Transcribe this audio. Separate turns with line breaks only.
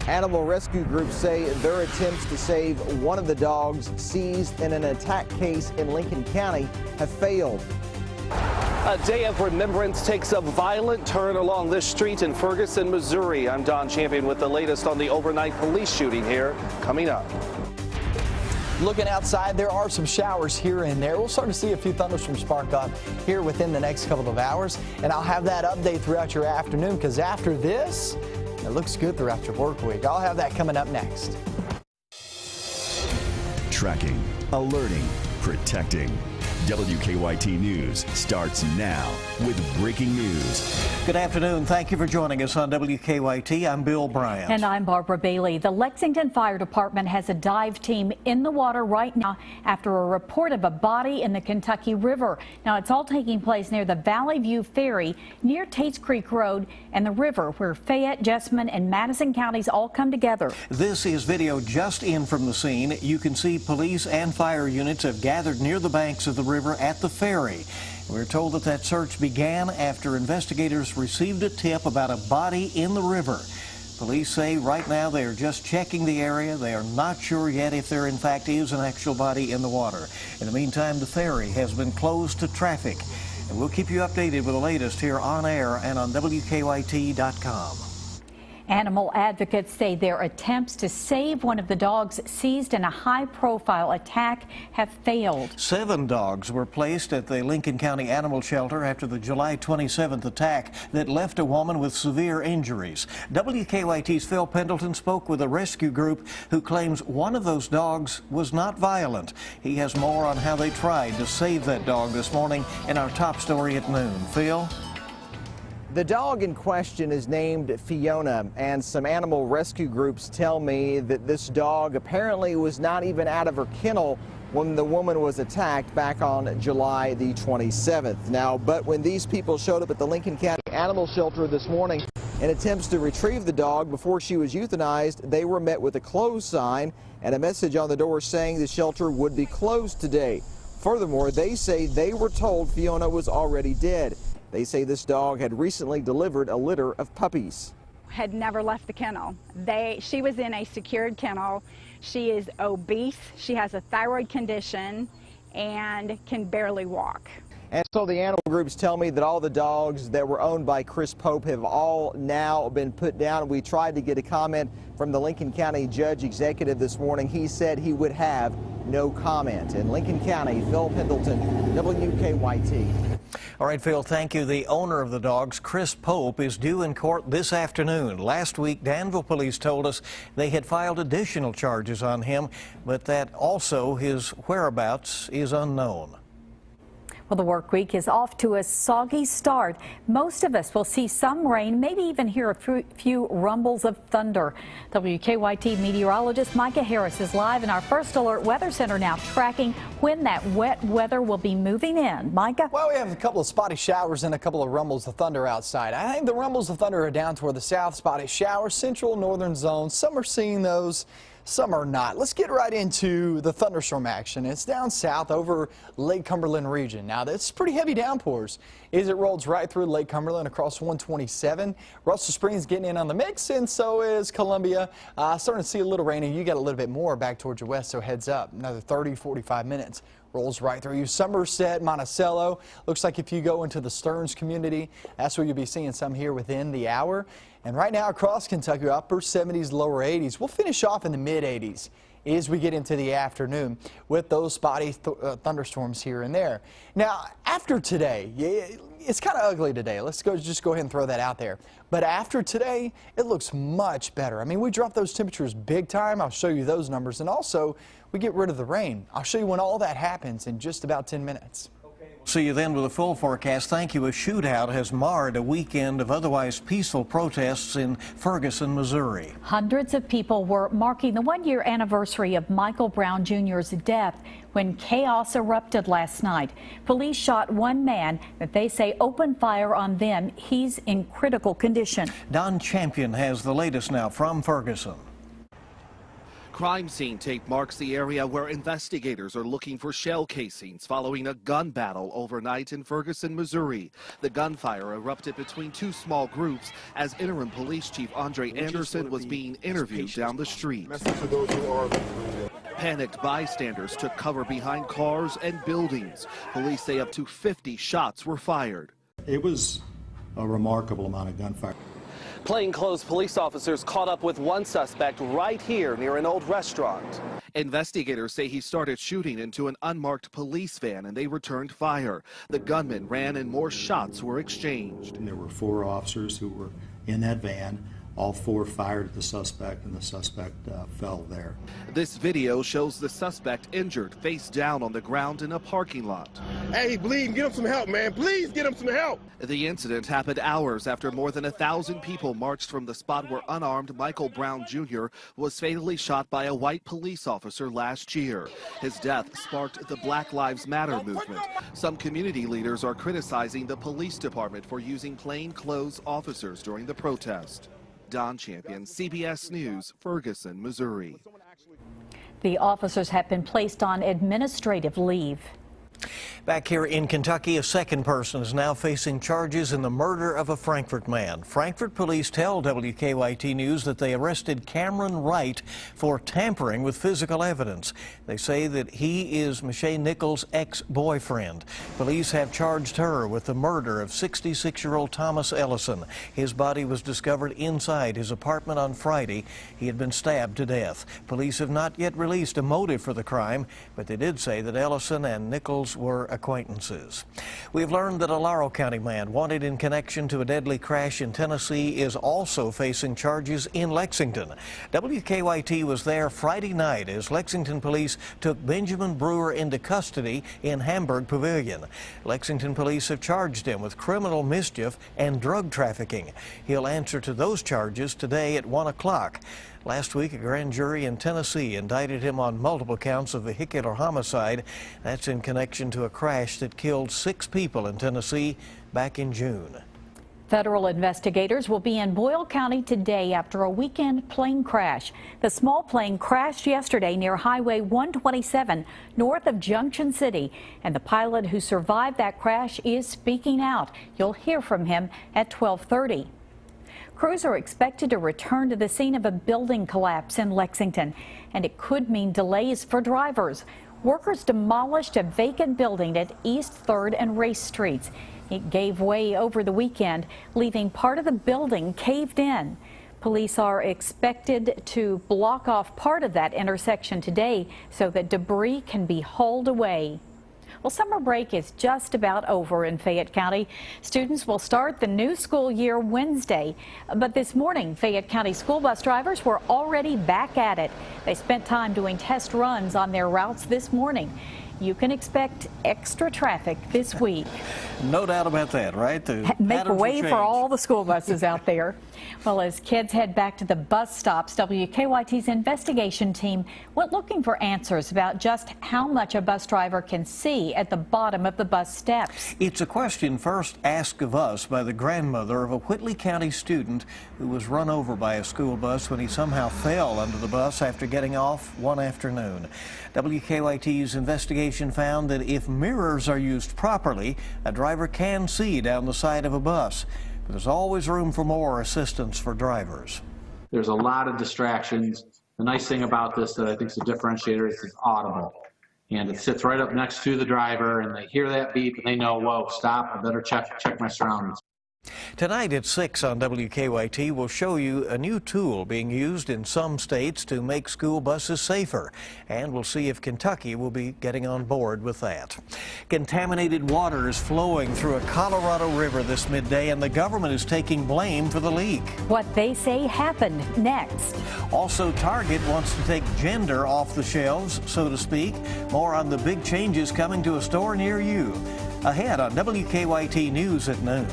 Animal rescue groups say their attempts to save one of the dogs seized in an attack case in Lincoln County have failed.
A day of remembrance takes a violent turn along this street in Ferguson, Missouri. I'm Don Champion with the latest on the overnight police shooting here coming up.
Looking outside, there are some showers here and there. We'll start to see a few thunderstorms spark up here within the next couple of hours. And I'll have that update throughout your afternoon, because after this, it looks good throughout your work week. I'll have that coming up next.
Tracking, alerting, protecting. WKYT News starts now with breaking news.
Good afternoon. Thank you for joining us on WKYT. I'm Bill Bryant.
And I'm Barbara Bailey. The Lexington Fire Department has a dive team in the water right now after a report of a body in the Kentucky River. Now, it's all taking place near the Valley View Ferry near Tates Creek Road and the river, where Fayette, Jessamine, and Madison counties all come together.
This is video just in from the scene. You can see police and fire units have gathered near the banks of the river at the ferry. We're told that search began after investigators received a tip about a body in the river. Police say right now they are just checking the area. They are not sure yet if there in fact is an actual body in the water. In the meantime, the ferry has been closed to traffic. And we'll keep you updated with the latest here on air and on WKYT.com.
Animal advocates say their attempts to save one of the dogs seized in a high-profile attack have failed.
7 dogs were placed at the Lincoln County Animal Shelter after the July 27th attack that left a woman with severe injuries. WKYT's Phil Pendleton spoke with a rescue group who claims one of those dogs was not violent. He has more on how they tried to save that dog this morning in our top story at noon. Phil?
The dog in question is named Fiona, and some animal rescue groups tell me that this dog apparently was not even out of her kennel when the woman was attacked back on July the 27th. Now, but when these people showed up at the Lincoln County Animal Shelter this morning in attempts to retrieve the dog before she was euthanized, they were met with a closed sign and a message on the door saying the shelter would be closed today. Furthermore, they say they were told Fiona was already dead. They say this dog had recently delivered a litter of puppies.
Had never left the kennel. She was in a secured kennel. She is obese. She has a thyroid condition and can barely walk.
And so the animal groups tell me that all the dogs that were owned by Chris Pope have all now been put down. We tried to get a comment from the Lincoln County Judge Executive this morning. He said he would have no comment. In Lincoln County, Phil Pendleton, WKYT.
All right, Phil, thank you. The owner of the dogs, Chris Pope, is due in court this afternoon. Last week, Danville police told us they had filed additional charges on him, but that also his whereabouts is unknown.
Well, the work week is off to a soggy start. Most of us will see some rain, maybe even hear a few rumbles of thunder. WKYT meteorologist Micah Harris is live in our First Alert Weather Center now, tracking when that wet weather will be moving in. Micah?
Well, we have a couple of spotty showers and a couple of rumbles of thunder outside. I think the rumbles of thunder are down toward the south, spotty showers, central, northern zones. Some are seeing those, some are not. Let's get right into the thunderstorm action. It's down south over Lake Cumberland region. Now, that's pretty heavy downpours as it rolls right through Lake Cumberland across 127. Russell Springs getting in on the mix, and so is Columbia. Starting to see a little rain, and you got a little bit more back towards your west, so heads up. Another 30, 45 minutes. Rolls right through you. Somerset, Monticello. Looks like if you go into the Stearns community, that's where you'll be seeing some here within the hour. And right now across Kentucky, upper 70s, lower 80s. We'll finish off in the mid 80s as we get into the afternoon with those spotty thunderstorms here and there. Now, after today, it's kind of ugly today. Let's just go ahead and throw that out there. But after today, it looks much better. I mean, we dropped those temperatures big time. I'll show you those numbers. And also, we get rid of the rain. I'll show you when all that happens in just about 10 minutes.
See you then with a full forecast. Thank you. A shootout has marred a weekend of otherwise peaceful protests in Ferguson, Missouri.
Hundreds of people were marking the one-year anniversary of Michael Brown Jr.'s death when chaos erupted last night. Police shot one man that they say opened fire on them. He's in critical condition.
Don Champion has the latest now from Ferguson.
Crime scene tape marks the area where investigators are looking for shell casings following a gun battle overnight in Ferguson, Missouri. The gunfire erupted between two small groups as interim police chief Andre Anderson was being interviewed down the street. Panicked bystanders took cover behind cars and buildings. Police say up to 50 shots were fired.
It was a remarkable amount of gunfire.
Plainclothes police officers caught up with one suspect right here near an old restaurant. Investigators say he started shooting into an unmarked police van and they returned fire. The gunman ran and more shots were exchanged.
And there were 4 officers who were in that van. All 4 fired at the suspect, and the suspect fell there.
This video shows the suspect injured, face down on the ground in a parking lot.
Hey, he bleeding. Get him some help, man. Please get him some help.
The incident happened hours after more than 1,000 people marched from the spot where unarmed Michael Brown Jr. was fatally shot by a white police officer last year. His death sparked the Black Lives Matter movement. Some community leaders are criticizing the police department for using plainclothes officers during the protest. Don Champion, CBS News, Ferguson, Missouri.
The officers have been placed on administrative leave.
Back here in Kentucky, a second person is now facing charges in the murder of a Frankfort man. Frankfort police tell WKYT News that they arrested Cameron Wright for tampering with physical evidence. They say that he is Michelle Nichols' ex-boyfriend. Police have charged her with the murder of 66-year-old Thomas Ellison. His body was discovered inside his apartment on Friday. He had been stabbed to death. Police have not yet released a motive for the crime, but they did say that Ellison and Nichols were acquaintances. We've learned that a Laurel County man wanted in connection to a deadly crash in Tennessee is also facing charges in Lexington. WKYT was there Friday night as Lexington police took Benjamin Brewer into custody in Hamburg Pavilion. Lexington police have charged him with criminal mischief and drug trafficking. He'll answer to those charges today at 1 o'clock. Last week, a grand jury in Tennessee indicted him on multiple counts of vehicular homicide. That's in connection to a crash that killed 6 people in Tennessee back in June.
Federal investigators will be in Boyle County today after a weekend plane crash. The small plane crashed yesterday near Highway 127 north of Junction City, and the pilot who survived that crash is speaking out. You'll hear from him at 12:30. Crews are expected to return to the scene of a building collapse in Lexington, and it could mean delays for drivers. Workers demolished a vacant building at East 3rd and Race Streets. It gave way over the weekend, leaving part of the building caved in. Police are expected to block off part of that intersection today so that debris can be hauled away. Well, summer break is just about over in Fayette County. Students will start the new school year Wednesday. But this morning, Fayette County school bus drivers were already back at it. They spent time doing test runs on their routes this morning. You can expect extra traffic this week.
No doubt about that, right?
Make way for all the school buses out there. Well, as kids head back to the bus stops, WKYT's investigation team went looking for answers about just how much a bus driver can see at the bottom of the bus steps.
It's a question first asked of us by the grandmother of a Whitley County student who was run over by a school bus when he somehow fell under the bus after getting off one afternoon. WKYT's investigation found that if mirrors are used properly, a driver can see down the side of a bus. But there's always room for more assistance for drivers.
There's a lot of distractions. The nice thing about this that I think is a differentiator is it's audible. And it sits right up next to the driver, and they hear that beep and they know, whoa, stop, I better check my surroundings.
Tonight at 6 on WKYT, we'll show you a new tool being used in some states to make school buses safer. And we'll see if Kentucky will be getting on board with that. Contaminated water is flowing through a Colorado river this midday, and the government is taking blame for the leak.
What they say happened next.
Also, Target wants to take gender off the shelves, so to speak. More on the big changes coming to a store near you. Ahead on WKYT News at noon.